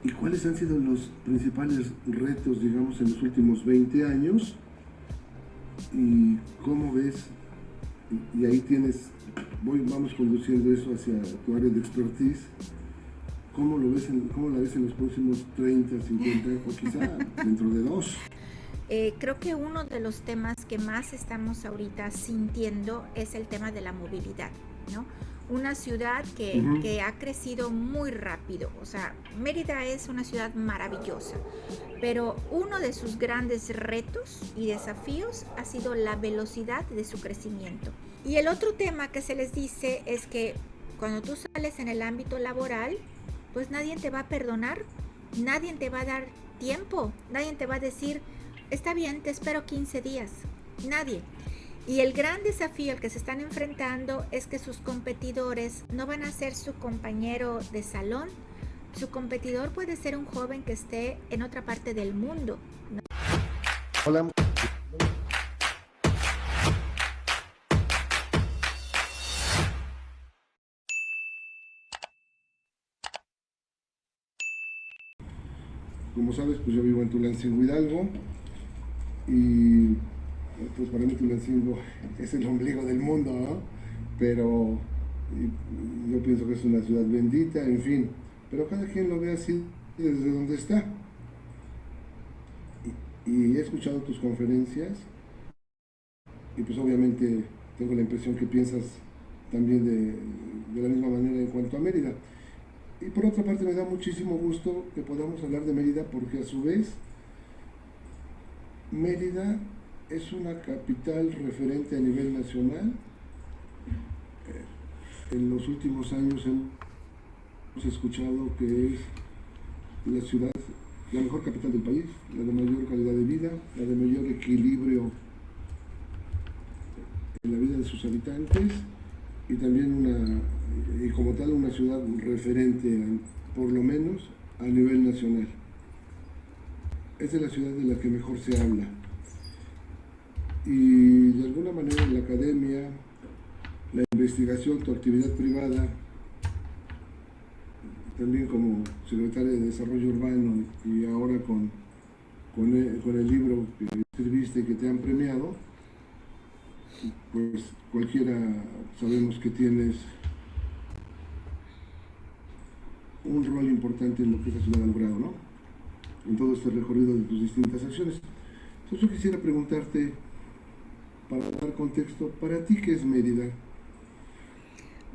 ¿Y cuáles han sido los principales retos, digamos, en los últimos 20 años? ¿Y cómo ves? Y ahí tienes, vamos conduciendo eso hacia tu área de expertise. ¿Cómo la ves en los próximos 30, 50 o quizá dentro de dos? Creo que uno de los temas que más estamos ahorita sintiendo es el tema de la movilidad, ¿no? Una ciudad que ha crecido muy rápido. O sea, Mérida es una ciudad maravillosa, pero uno de sus grandes retos y desafíos ha sido la velocidad de su crecimiento. Y el otro tema que se les dice es que cuando tú sales en el ámbito laboral, pues nadie te va a perdonar, nadie te va a dar tiempo, nadie te va a decir, está bien, te espero 15 días, nadie. Y el gran desafío al que se están enfrentando es que sus competidores no van a ser su compañero de salón. Su competidor puede ser un joven que esté en otra parte del mundo, ¿no? Hola. Como sabes, pues yo vivo en Tulancingo, Hidalgo, y pues para mí Tulancingo es el ombligo del mundo, ¿no? Pero yo pienso que es una ciudad bendita, en fin, pero cada quien lo ve así desde donde está. Y he escuchado tus conferencias y pues obviamente tengo la impresión que piensas también de la misma manera en cuanto a Mérida. Y por otra parte me da muchísimo gusto que podamos hablar de Mérida porque a su vez Mérida es una capital referente a nivel nacional. En los últimos años hemos escuchado que es la ciudad, la mejor capital del país, la de mayor calidad de vida, la de mayor equilibrio en la vida de sus habitantes y también y como tal una ciudad referente, por lo menos a nivel nacional. Es de la ciudad de la que mejor se habla. Y de alguna manera en la academia, la investigación, tu actividad privada, también como secretaria de Desarrollo Urbano y ahora con el libro que escribiste y que te han premiado, pues cualquiera sabemos que tienes un rol importante en lo que esta ciudad ha logrado, ¿no? En todo este recorrido de tus distintas acciones. Entonces yo quisiera preguntarte, para dar contexto, ¿para ti qué es Mérida?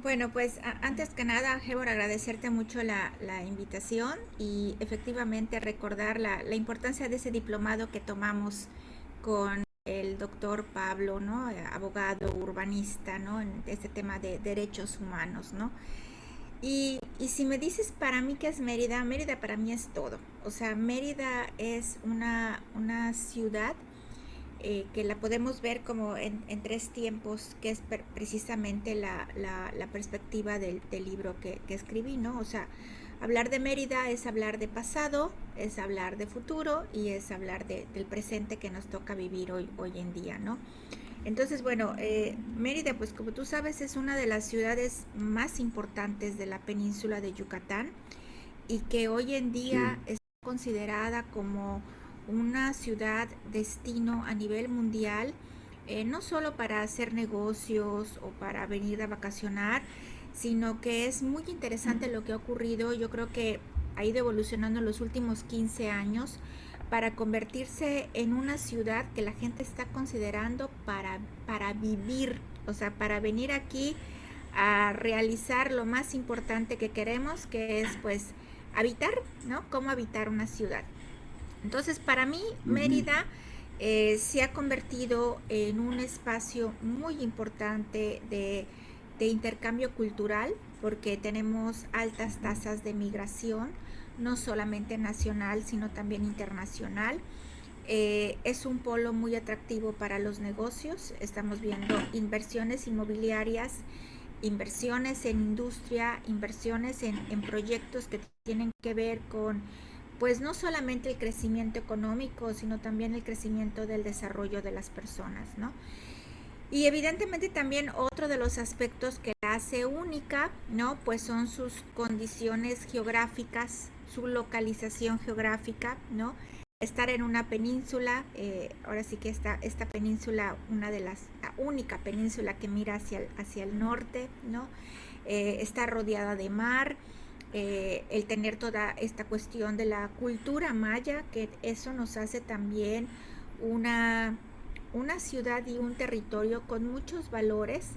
Bueno, pues antes que nada, Gebor, agradecerte mucho la invitación y efectivamente recordar la importancia de ese diplomado que tomamos con el doctor Pablo, ¿no? Abogado, urbanista, ¿no? En este tema de derechos humanos, ¿no? Y si me dices para mí qué es Mérida, Mérida para mí es todo. O sea, Mérida es una ciudad que la podemos ver como en tres tiempos, que es precisamente la perspectiva del libro que escribí, ¿no? O sea, hablar de Mérida es hablar de pasado, es hablar de futuro y es hablar del presente que nos toca vivir hoy en día, ¿no? Entonces, bueno, Mérida, pues como tú sabes, es una de las ciudades más importantes de la península de Yucatán y que hoy en Sí. día es considerada como una ciudad destino a nivel mundial, no solo para hacer negocios o para venir a vacacionar, sino que es muy interesante lo que ha ocurrido. Yo creo que ha ido evolucionando en los últimos 15 años para convertirse en una ciudad que la gente está considerando para vivir, o sea, para venir aquí a realizar lo más importante que queremos, que es pues habitar, ¿no? Cómo habitar una ciudad. Entonces, para mí, Ujú. Mérida se ha convertido en un espacio muy importante de intercambio cultural, porque tenemos altas tasas de migración, no solamente nacional, sino también internacional. Es un polo muy atractivo para los negocios. Estamos viendo inversiones inmobiliarias, inversiones en industria, inversiones en proyectos que tienen que ver con, pues no solamente el crecimiento económico, sino también el crecimiento del desarrollo de las personas, ¿no? Y evidentemente también otro de los aspectos que la hace única, ¿no? Pues son sus condiciones geográficas, su localización geográfica, ¿no? Estar en una península, ahora sí que esta península, la única península que mira hacia el norte, ¿no? Está rodeada de mar, el tener toda esta cuestión de la cultura maya, que eso nos hace también una, una ciudad y un territorio con muchos valores,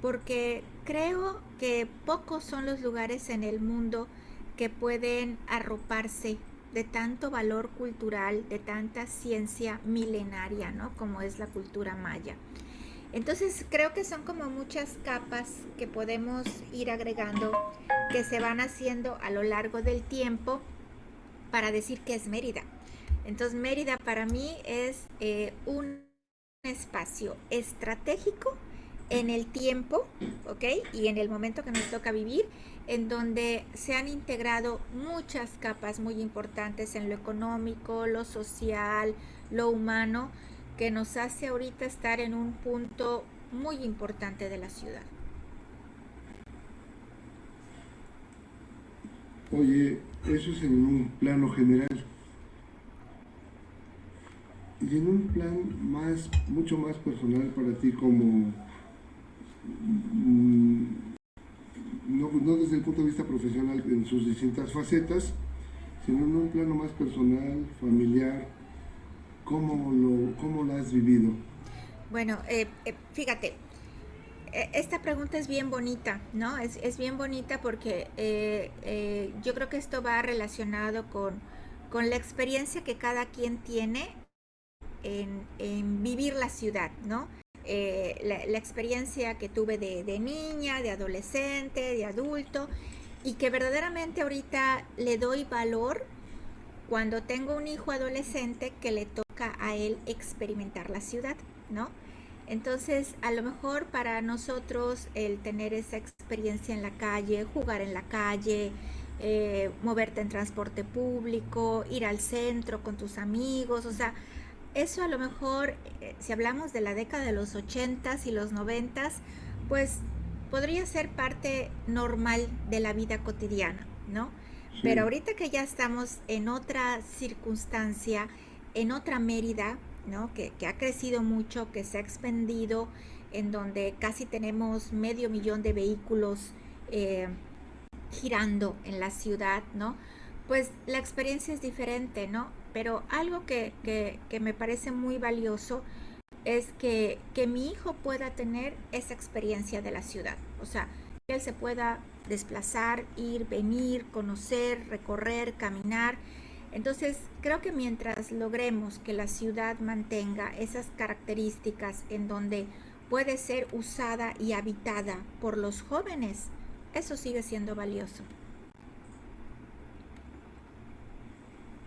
porque creo que pocos son los lugares en el mundo que pueden arroparse de tanto valor cultural, de tanta ciencia milenaria, ¿no? Como es la cultura maya. Entonces creo que son como muchas capas que podemos ir agregando, que se van haciendo a lo largo del tiempo para decir que es Mérida. Entonces Mérida para mí es un espacio estratégico en el tiempo, ¿ok? Y en el momento que nos toca vivir, en donde se han integrado muchas capas muy importantes en lo económico, lo social, lo humano, que nos hace ahorita estar en un punto muy importante de la ciudad. Oye, eso es en un plano general. Y en un plan mucho más personal para ti como, no desde el punto de vista profesional en sus distintas facetas, sino en un plano más personal, familiar, cómo lo has vivido? Bueno, fíjate, esta pregunta es bien bonita, ¿no? Es bien bonita porque yo creo que esto va relacionado con la experiencia que cada quien tiene en vivir la ciudad, ¿no? La experiencia que tuve de niña, de adolescente, de adulto, y que verdaderamente ahorita le doy valor cuando tengo un hijo adolescente que le toca a él experimentar la ciudad, ¿no? Entonces, a lo mejor para nosotros el tener esa experiencia en la calle, jugar en la calle, moverte en transporte público, ir al centro con tus amigos, o sea, eso a lo mejor, si hablamos de la década de los 80s y los 90s, pues podría ser parte normal de la vida cotidiana, ¿no? Pero Sí. ahorita que ya estamos en otra circunstancia, en otra Mérida, ¿no? Que ha crecido mucho, que se ha expandido, en donde casi tenemos 500,000 de vehículos eh, girando en la ciudad, ¿no? Pues la experiencia es diferente, ¿no? Pero algo que me parece muy valioso es que mi hijo pueda tener esa experiencia de la ciudad. O sea, que él se pueda desplazar, ir, venir, conocer, recorrer, caminar. Entonces, creo que mientras logremos que la ciudad mantenga esas características en donde puede ser usada y habitada por los jóvenes, eso sigue siendo valioso.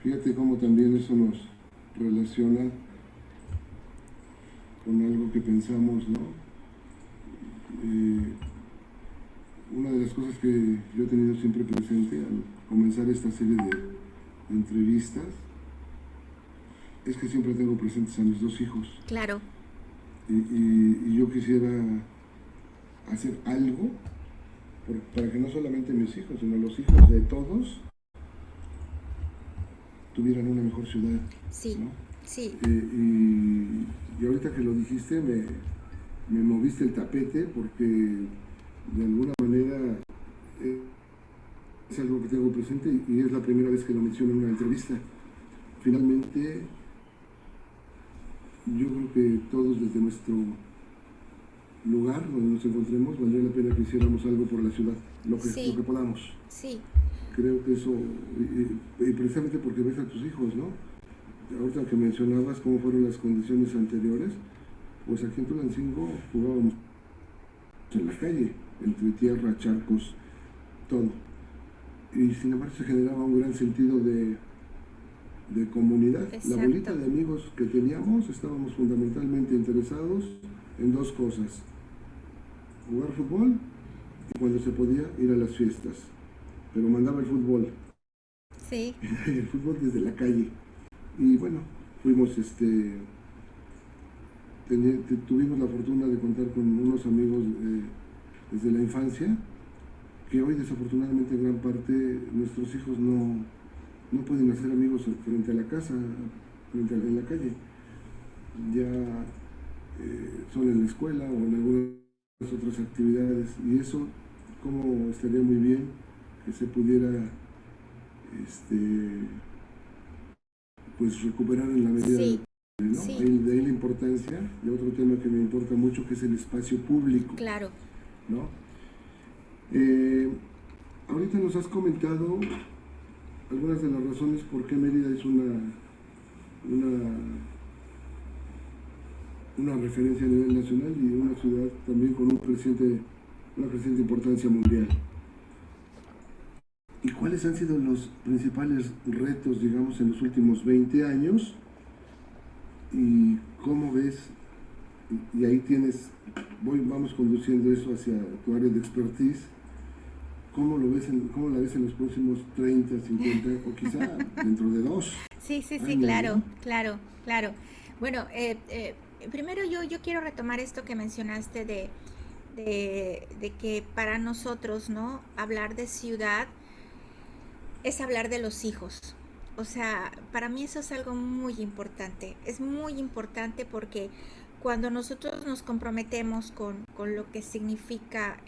Fíjate cómo también eso nos relaciona con algo que pensamos, ¿no? Eh, una de las cosas que yo he tenido siempre presente al comenzar esta serie de entrevistas es que siempre tengo presentes a mis dos hijos. Claro. Y yo quisiera hacer algo para que no solamente mis hijos, sino los hijos de todos tuvieran una mejor ciudad, Sí, ¿no? sí, Y ahorita que lo dijiste me moviste el tapete porque de alguna manera es algo que tengo presente y es la primera vez que lo menciono en una entrevista. Finalmente, yo creo que todos desde nuestro lugar donde nos encontremos valdría la pena que hiciéramos algo por la ciudad, lo sí, que podamos. sí, Creo que eso, y precisamente porque ves a tus hijos, ¿no? Ahorita que mencionabas cómo fueron las condiciones anteriores, pues aquí en Tulancingo jugábamos en la calle, entre tierra, charcos, todo. Y sin embargo se generaba un gran sentido de comunidad. La bolita exacto. de amigos que teníamos estábamos fundamentalmente interesados en dos cosas: jugar fútbol y cuando se podía ir a las fiestas. Pero mandaba el fútbol, Sí, el fútbol desde la calle. Y bueno, fuimos tuvimos la fortuna de contar con unos amigos desde la infancia, que hoy desafortunadamente en gran parte nuestros hijos pueden hacer amigos frente a la casa, en la calle. Ya son en la escuela o en algunas otras actividades. Y eso, como estaría muy bien que se pudiera pues recuperar en la medida de Sí, lo posible, ¿no? sí, De ahí la importancia de otro tema que me importa mucho, que es el espacio público, claro. ¿no? Eh, Ahorita nos has comentado algunas de las razones por qué Mérida es una, una referencia a nivel nacional y una ciudad también con una creciente importancia mundial. ¿Y cuáles han sido los principales retos, digamos, en los últimos 20 años? ¿Y cómo ves? Y ahí vamos conduciendo eso hacia tu área de expertise. ¿Cómo la ves en los próximos 30, 50 o quizá dentro de 2 Sí, años, claro, ¿no? claro, claro. Bueno, primero yo quiero retomar esto que mencionaste de que para nosotros, ¿no? Hablar de ciudad es hablar de los hijos. O sea, para mí eso es algo muy importante. Es muy importante porque cuando nosotros nos comprometemos con lo que significa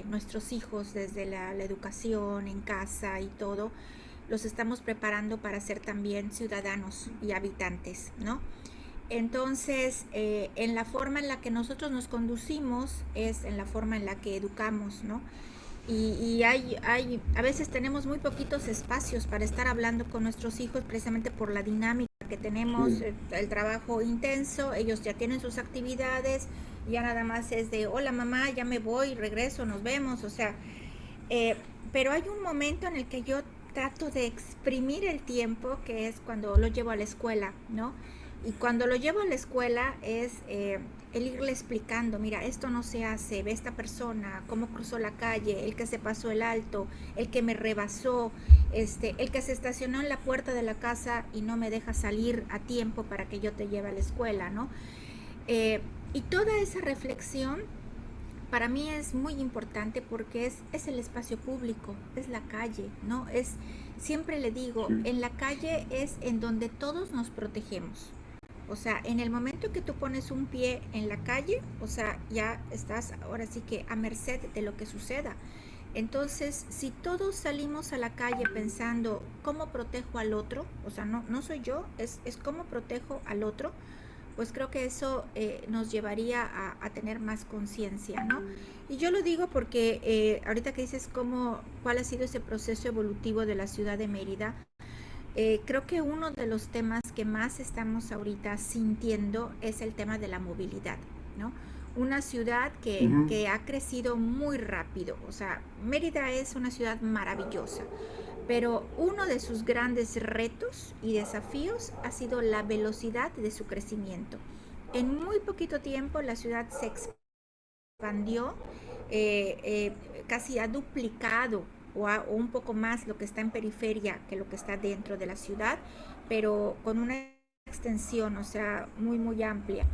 nuestros hijos desde la educación en casa y todo, los estamos preparando para ser también ciudadanos y habitantes, ¿no? Entonces, en la forma en la que nosotros nos conducimos es en la forma en la que educamos, ¿no? Y a veces tenemos muy poquitos espacios para estar hablando con nuestros hijos precisamente por la dinámica que tenemos, Sí, el trabajo intenso, ellos ya tienen sus actividades, ya nada más es de, hola mamá, ya me voy, regreso, nos vemos, o sea, eh, pero hay un momento en el que yo trato de exprimir el tiempo, que es cuando lo llevo a la escuela, ¿no? Y cuando lo llevo a la escuela es el irle explicando, mira, esto no se hace, ve esta persona, cómo cruzó la calle, el que se pasó el alto, el que me rebasó, el que se estacionó en la puerta de la casa y no me deja salir a tiempo para que yo te lleve a la escuela, ¿no? Eh, y toda esa reflexión para mí es muy importante porque es el espacio público, es la calle, ¿no? Siempre le digo, sí. en la calle es en donde todos nos protegemos. O sea, en el momento que tú pones un pie en la calle, o sea, ya estás ahora sí que a merced de lo que suceda. Entonces, si todos salimos a la calle pensando cómo protejo al otro, o sea, no soy yo, es cómo protejo al otro, pues creo que eso nos llevaría a tener más conciencia, ¿no? Y yo lo digo porque ahorita que dices cuál ha sido ese proceso evolutivo de la ciudad de Mérida, creo que uno de los temas que más estamos ahorita sintiendo es el tema de la movilidad, ¿no? Una ciudad Ujú. que ha crecido muy rápido, o sea, Mérida es una ciudad maravillosa, pero uno de sus grandes retos y desafíos ha sido la velocidad de su crecimiento. En muy poquito tiempo la ciudad se expandió, casi ha duplicado o un poco más lo que está en periferia que lo que está dentro de la ciudad, pero con una extensión, o sea, muy amplia.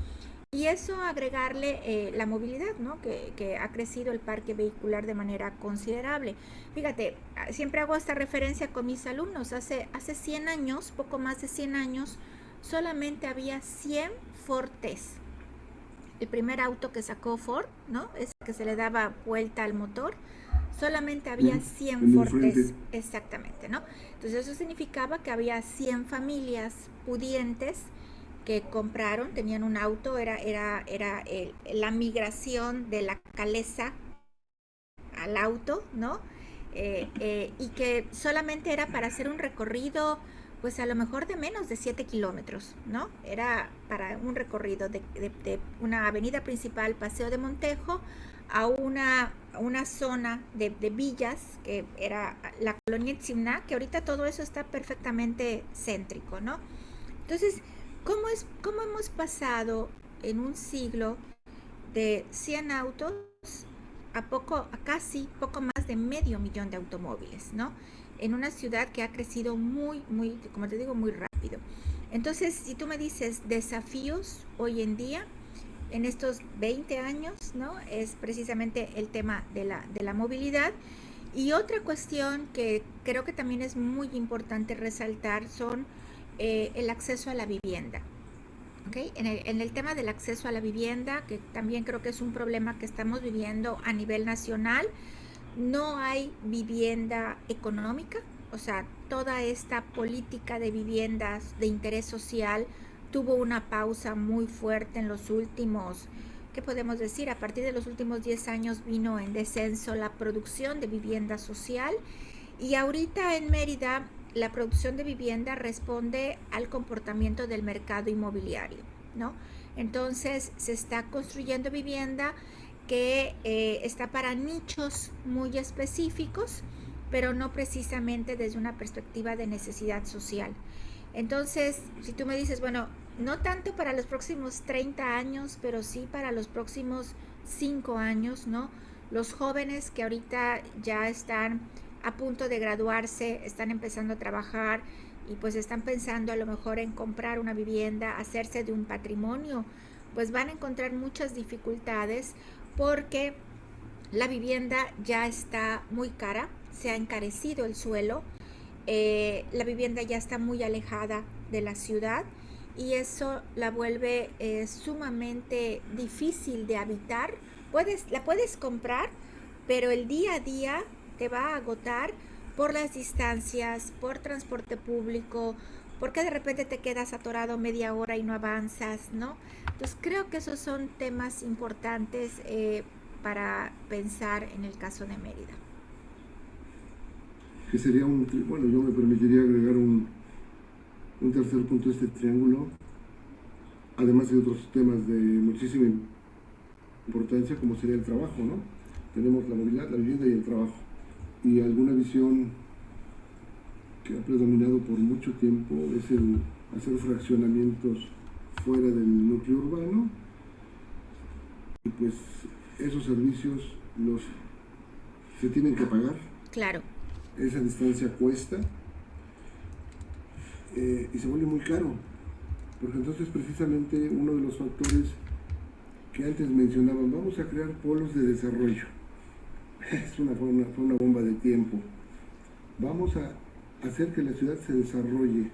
Y eso agregarle la movilidad, ¿no? Que ha crecido el parque vehicular de manera considerable. Fíjate, siempre hago esta referencia con mis alumnos. Hace 100 años, poco más de 100 años, solamente había 100 Fortes. El primer auto que sacó Ford, ¿no? Es que se le daba vuelta al motor. Solamente había Sí, 100 en el frente. Fortes, exactamente, ¿no? Entonces eso significaba que había 100 familias pudientes que compraron, tenían un auto, era la migración de la calesa al auto, ¿no? Y que solamente era para hacer un recorrido, pues a lo mejor de menos de 7 kilómetros, ¿no? Era para un recorrido de una avenida principal, Paseo de Montejo, a una zona de villas, que era la colonia Itzimná, que ahorita todo eso está perfectamente céntrico, ¿no? Entonces, cómo hemos pasado en un siglo de 100 autos a casi poco más de medio millón de automóviles, ¿no? En una ciudad que ha crecido como te digo, muy rápido. Entonces, si tú me dices desafíos hoy en día, en estos 20 años, ¿no? Es precisamente el tema de la movilidad Y otra cuestión que creo que también es muy importante resaltar son el acceso a la vivienda. ¿Okay? En el tema del acceso a la vivienda, que también creo que es un problema que estamos viviendo a nivel nacional, no hay vivienda económica, o sea, toda esta política de viviendas de interés social tuvo una pausa muy fuerte en los últimos, ¿qué podemos decir? A partir de los últimos 10 años vino en descenso la producción de vivienda social y ahorita en Mérida la producción de vivienda responde al comportamiento del mercado inmobiliario, ¿no? Entonces se está construyendo vivienda que está para nichos muy específicos, pero no precisamente desde una perspectiva de necesidad social. Entonces, si tú me dices, bueno, no tanto para los próximos 30 años, pero sí para los próximos 5 años, ¿no? Los jóvenes que ahorita ya están a punto de graduarse, están empezando a trabajar y pues están pensando a lo mejor en comprar una vivienda, hacerse de un patrimonio, pues van a encontrar muchas dificultades porque la vivienda ya está muy cara, se ha encarecido el suelo, la vivienda ya está muy alejada de la ciudad y eso la vuelve sumamente difícil de habitar. La puedes comprar, pero el día a día te va a agotar por las distancias, por transporte público, porque de repente te quedas atorado media hora y no avanzas, ¿no? Entonces creo que esos son temas importantes para pensar en el caso de Mérida. Que sería bueno, yo me permitiría agregar un tercer punto a este triángulo, además de otros temas de muchísima importancia, como sería el trabajo, ¿no? Tenemos la movilidad, la vivienda y el trabajo. Y alguna visión que ha predominado por mucho tiempo es el hacer fraccionamientos fuera del núcleo urbano, y pues esos servicios se tienen que pagar. Claro. Esa distancia cuesta y se vuelve muy caro, porque entonces precisamente uno de los factores que antes mencionaban, vamos a crear polos de desarrollo, fue una bomba de tiempo. Vamos a hacer que la ciudad se desarrolle,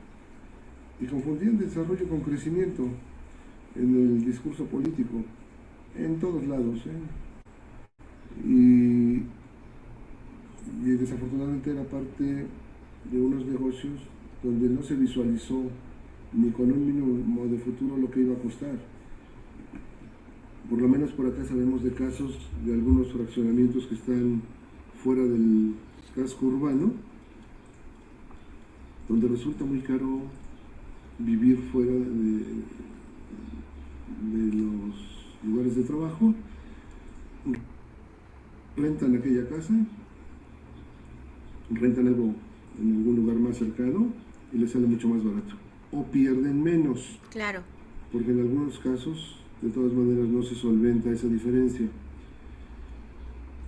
y confundían desarrollo con crecimiento en el discurso político, en todos lados, y desafortunadamente era parte de unos negocios donde no se visualizó ni con un mínimo de futuro lo que iba a costar. Por lo menos por acá sabemos de casos de algunos fraccionamientos que están fuera del casco urbano, donde resulta muy caro vivir fuera de los lugares de trabajo. Rentan aquella casa, rentan algo en algún lugar más cercano y les sale mucho más barato. O pierden menos. Claro. Porque en algunos casos, de todas maneras, no se solventa esa diferencia.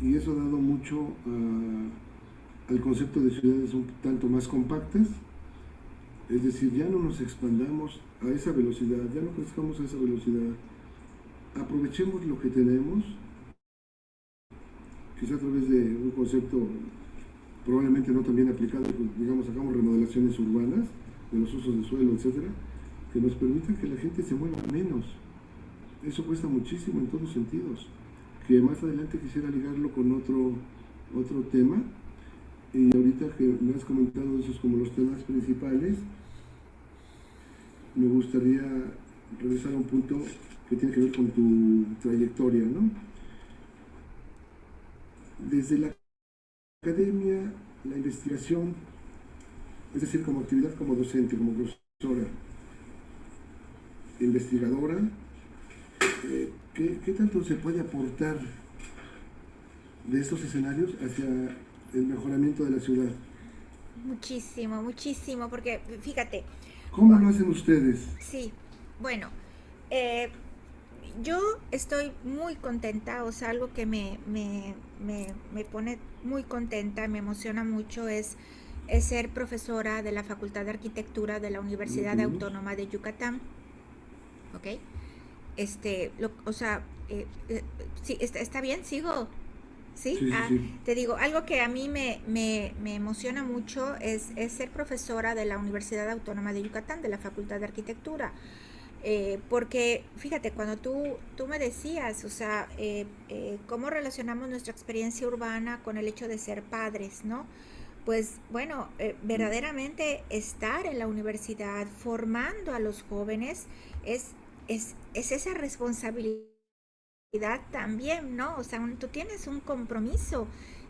Y eso ha dado mucho al concepto de ciudades un tanto más compactas. Es decir, ya no nos expandamos a esa velocidad, ya no crezcamos a esa velocidad. Aprovechemos lo que tenemos, quizá a través de un concepto probablemente no tan bien aplicado, digamos, hagamos remodelaciones urbanas de los usos de suelo, etcétera, que nos permitan que la gente se mueva menos. Eso cuesta muchísimo en todos sentidos. Que más adelante quisiera ligarlo con otro tema, y ahorita que me has comentado esos como los temas principales, me gustaría regresar a un punto que tiene que ver con tu trayectoria, ¿no? Desde la academia, la investigación, es decir, como actividad como docente, como profesora, investigadora, ¿qué tanto se puede aportar de estos escenarios hacia el mejoramiento de la ciudad? Muchísimo, muchísimo, porque fíjate. ¿Cómo lo hacen ustedes? Sí, bueno, yo estoy muy contenta, o sea, algo que me pone muy contenta, me emociona mucho es ser profesora de la Facultad de Arquitectura de la Universidad Autónoma de Yucatán, ¿ok? O sea, sí, está bien, sigo ¿sí? Sí, sí, sí. Te digo, algo que a mí me emociona mucho es ser profesora de la Universidad Autónoma de Yucatán, de la Facultad de Arquitectura. Porque, fíjate, cuando tú me decías, o sea, cómo relacionamos nuestra experiencia urbana con el hecho de ser padres, ¿no? Pues bueno, verdaderamente estar en la universidad formando a los jóvenes es esa responsabilidad también, ¿no? O sea, tú tienes un compromiso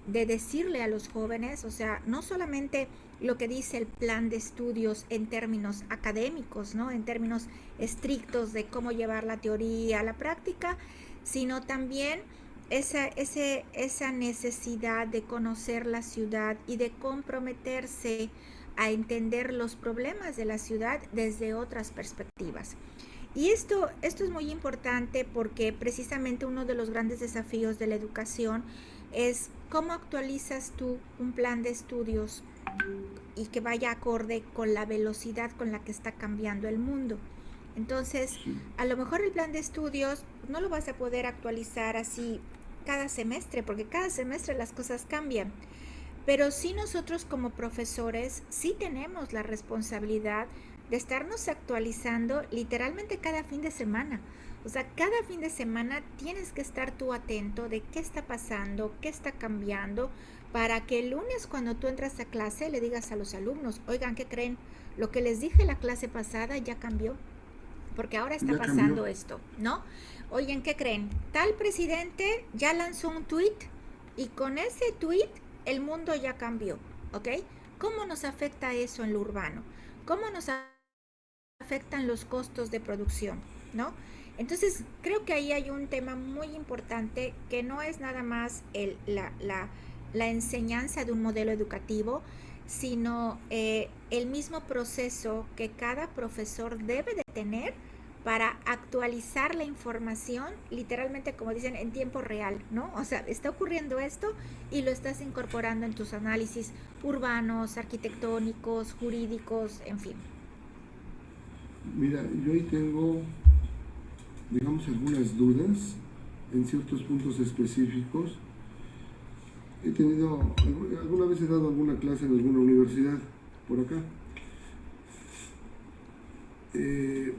de decirle a los jóvenes, o sea, no solamente lo que dice el plan de estudios en términos académicos, ¿no? En términos estrictos de cómo llevar la teoría a la práctica, sino también esa necesidad de conocer la ciudad y de comprometerse a entender los problemas de la ciudad desde otras perspectivas. Y esto es muy importante porque precisamente uno de los grandes desafíos de la educación es cómo actualizas tú un plan de estudios y que vaya acorde con la velocidad con la que está cambiando el mundo. Entonces, Sí. a lo mejor el plan de estudios no lo vas a poder actualizar así cada semestre, porque cada semestre las cosas cambian. Pero sí nosotros como profesores sí tenemos la responsabilidad de estarnos actualizando literalmente cada fin de semana. O sea, cada fin de semana tienes que estar tú atento de qué está pasando, qué está cambiando, para que el lunes cuando tú entras a clase le digas a los alumnos, oigan, ¿qué creen? Lo que les dije la clase pasada ya cambió, porque ahora está Ya cambió. pasando esto, ¿no? Oigan, ¿qué creen? Tal presidente ya lanzó un tweet y con ese tweet el mundo ya cambió, ¿ok? ¿Cómo nos afecta eso en lo urbano? ¿Cómo nos afectan los costos de producción, ¿no? Entonces, creo que ahí hay un tema muy importante que no es nada más la enseñanza de un modelo educativo, sino el mismo proceso que cada profesor debe de tener para actualizar la información, literalmente como dicen, en tiempo real, ¿no? O sea, está ocurriendo esto y lo estás incorporando en tus análisis urbanos, arquitectónicos, jurídicos, en fin. Mira, yo ahí tengo, digamos, algunas dudas en ciertos puntos específicos. He tenido, alguna vez he dado alguna clase en alguna universidad por acá. Eh,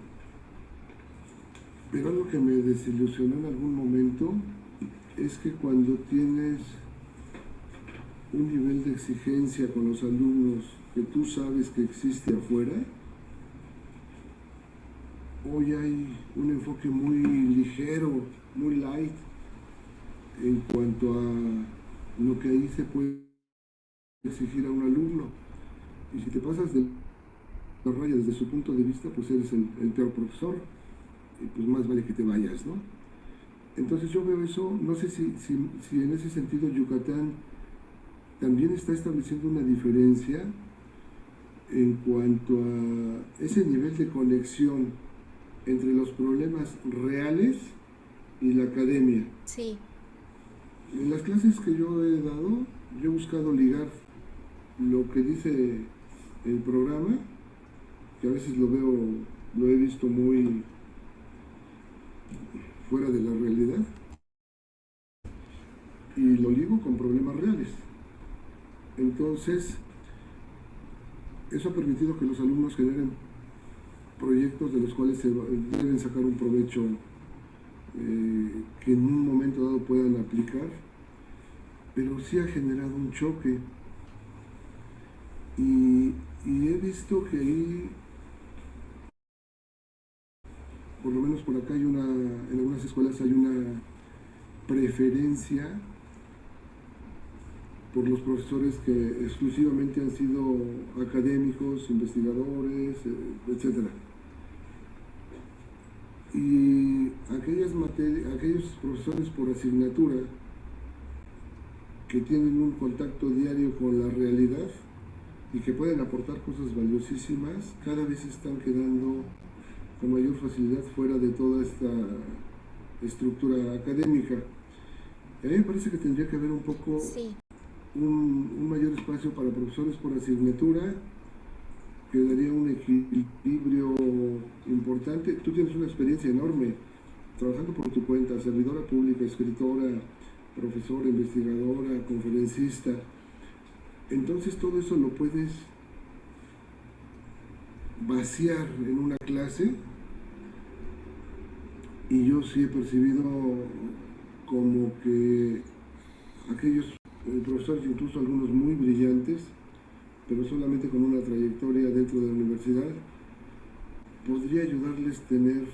pero algo que me desilusionó en algún momento es que cuando tienes un nivel de exigencia con los alumnos que tú sabes que existe afuera, hoy hay un enfoque muy ligero, muy light en cuanto a lo que ahí se puede exigir a un alumno. Y si te pasas de la raya desde su punto de vista, pues eres el peor profesor y pues más vale que te vayas, ¿no? Entonces yo veo eso, no sé si en ese sentido Yucatán también está estableciendo una diferencia en cuanto a ese nivel de conexión entre los problemas reales y la academia. Sí. En las clases que yo he dado, yo he buscado ligar lo que dice el programa, que a veces lo veo, lo he visto muy fuera de la realidad, y lo ligo con problemas reales. Entonces, eso ha permitido que los alumnos generen proyectos de los cuales se deben sacar un provecho que en un momento dado puedan aplicar, pero sí ha generado un choque. Y he visto que ahí, por lo menos por acá, en algunas escuelas hay una preferencia por los profesores que exclusivamente han sido académicos, investigadores, etcétera. Y aquellos profesores por asignatura que tienen un contacto diario con la realidad y que pueden aportar cosas valiosísimas, cada vez están quedando con mayor facilidad fuera de toda esta estructura académica. A mí me parece que tendría que haber un poco Sí. un mayor espacio para profesores por asignatura, que daría un equilibrio importante. Tú tienes una experiencia enorme trabajando por tu cuenta, servidora pública, escritora, profesora, investigadora, conferencista. Entonces todo eso lo puedes vaciar en una clase, y yo sí he percibido como que aquellos profesores, incluso algunos muy brillantes, pero solamente con una trayectoria dentro de la universidad, podría ayudarles a tener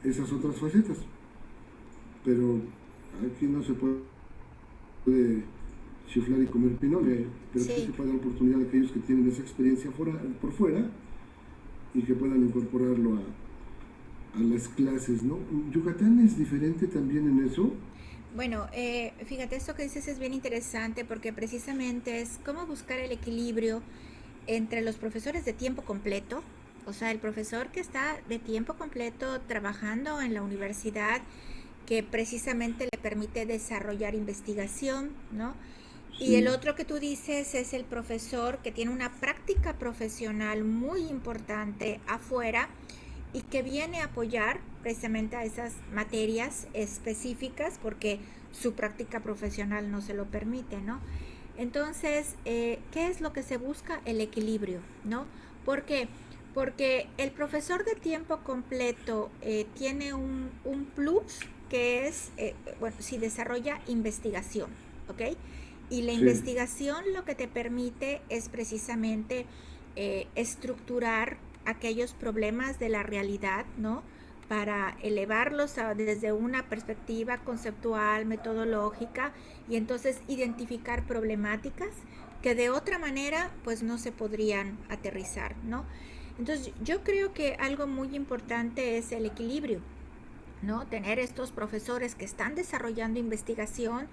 esas otras facetas. Pero aquí no se puede chiflar y comer pinole, pero sí se Sí. puede dar oportunidad a aquellos que tienen esa experiencia por fuera y que puedan incorporarlo a las clases, ¿no? Yucatán es diferente también en eso. Bueno, fíjate, esto que dices es bien interesante porque precisamente es cómo buscar el equilibrio entre los profesores de tiempo completo, o sea, el profesor que está de tiempo completo trabajando en la universidad, que precisamente le permite desarrollar investigación, ¿no? Y el Sí, otro que tú dices es el profesor que tiene una práctica profesional muy importante afuera y que viene a apoyar precisamente a esas materias específicas porque su práctica profesional no se lo permite, ¿no? Entonces, ¿qué es lo que se busca? El equilibrio, ¿no? ¿Por qué? Porque el profesor de tiempo completo tiene un plus que es, bueno, si desarrolla investigación, ¿ok? Y la sí. investigación lo que te permite es precisamente estructurar aquellos problemas de la realidad, ¿no? Para elevarlos desde una perspectiva conceptual, metodológica, y entonces identificar problemáticas que de otra manera pues no se podrían aterrizar, ¿no? Entonces yo creo que algo muy importante es el equilibrio, ¿no? Tener estos profesores que están desarrollando investigación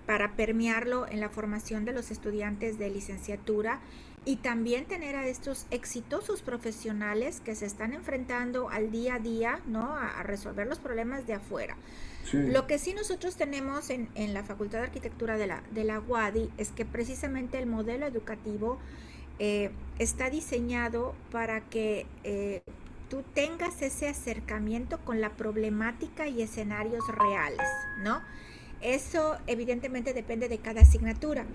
para permearlo en la formación de los estudiantes de licenciatura y también tener a estos exitosos profesionales que se están enfrentando al día a día, ¿no? A resolver los problemas de afuera. Sí, Lo que sí nosotros tenemos en la Facultad de Arquitectura de la UADY es que precisamente el modelo educativo está diseñado para que tú tengas ese acercamiento con la problemática y escenarios reales, ¿no? Eso evidentemente depende de cada asignatura,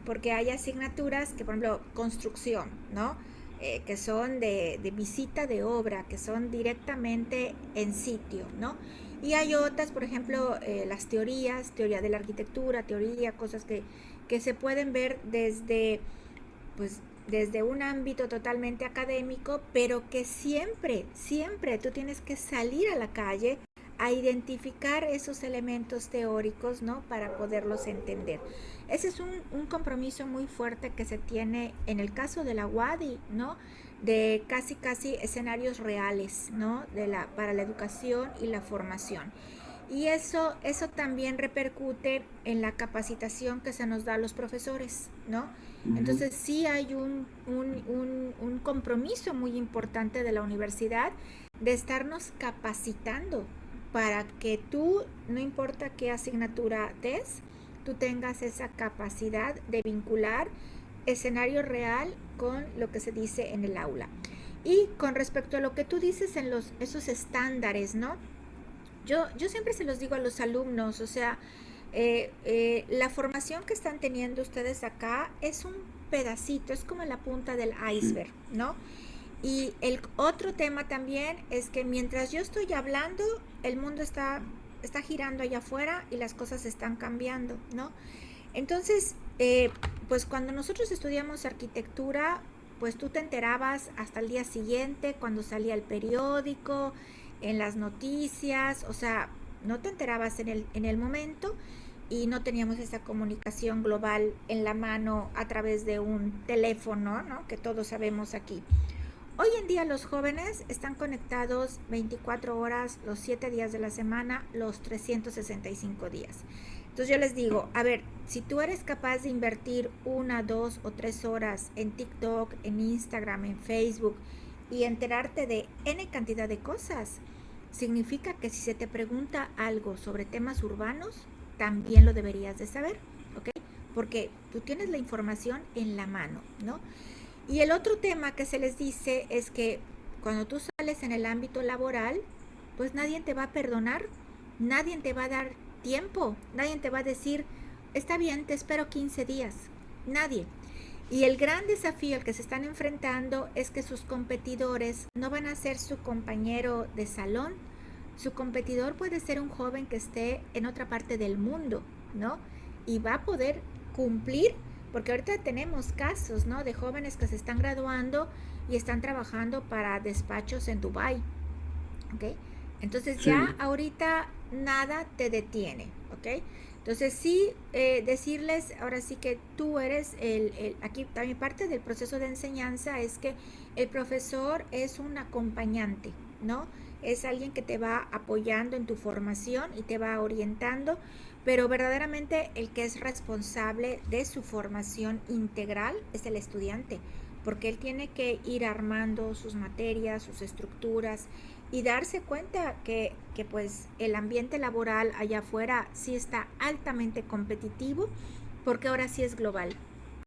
porque hay asignaturas que, por ejemplo, construcción, ¿no? Que son de visita de obra, que son directamente en sitio, ¿no? Y hay otras, por ejemplo, las teorías, teoría de la arquitectura, teoría, cosas que se pueden ver desde, pues, desde un ámbito totalmente académico, pero que siempre, siempre tú tienes que salir a la calle a identificar esos elementos teóricos, ¿no? Para poderlos entender. Ese es un compromiso muy fuerte que se tiene en el caso de la UADY, ¿no? De casi casi escenarios reales, ¿no? Para la educación y la formación. Y eso también repercute en la capacitación que se nos da a los profesores, ¿no? ujú, Entonces sí hay un compromiso muy importante de la universidad de estarnos capacitando para que tú, no importa qué asignatura des, tú tengas esa capacidad de vincular escenario real con lo que se dice en el aula. Y con respecto a lo que tú dices en esos estándares, ¿no? Yo siempre se los digo a los alumnos, o sea, la formación que están teniendo ustedes acá es un pedacito, es como la punta del sí, iceberg, ¿no? Y el otro tema también es que mientras yo estoy hablando, el mundo está girando allá afuera y las cosas están cambiando, ¿no? Entonces, pues cuando nosotros estudiamos arquitectura, pues tú te enterabas hasta el día siguiente, cuando salía el periódico, en las noticias, o sea, no te enterabas en el momento y no teníamos esa comunicación global en la mano a través de un teléfono, ¿no? Que todos sabemos aquí. Hoy en día los jóvenes están conectados 24 horas, los 7 días de la semana, los 365 días. Entonces yo les digo, a ver, si tú eres capaz de invertir 1, 2 o 3 horas en TikTok, en Instagram, en Facebook y enterarte de N cantidad de cosas, significa que si se te pregunta algo sobre temas urbanos, también lo deberías de saber, ¿ok? Porque tú tienes la información en la mano, ¿no? Y el otro tema que se les dice es que cuando tú sales en el ámbito laboral, pues nadie te va a perdonar, nadie te va a dar tiempo. Nadie te va a decir, está bien, te espero 15 días. Nadie. Y el gran desafío al que se están enfrentando es que sus competidores no van a ser su compañero de salón. Su competidor puede ser un joven que esté en otra parte del mundo, ¿no? Y va a poder cumplir, porque ahorita tenemos casos, ¿no? De jóvenes que se están graduando y están trabajando para despachos en Dubái, ¿ok? Entonces Sí, ya ahorita nada te detiene, ¿ok? Entonces sí, decirles, ahora sí que tú eres aquí también parte del proceso de enseñanza es que el profesor es un acompañante, ¿no? Es alguien que te va apoyando en tu formación y te va orientando, pero verdaderamente el que es responsable de su formación integral es el estudiante, porque él tiene que ir armando sus materias, sus estructuras y darse cuenta que pues el ambiente laboral allá afuera sí está altamente competitivo, porque ahora sí es global.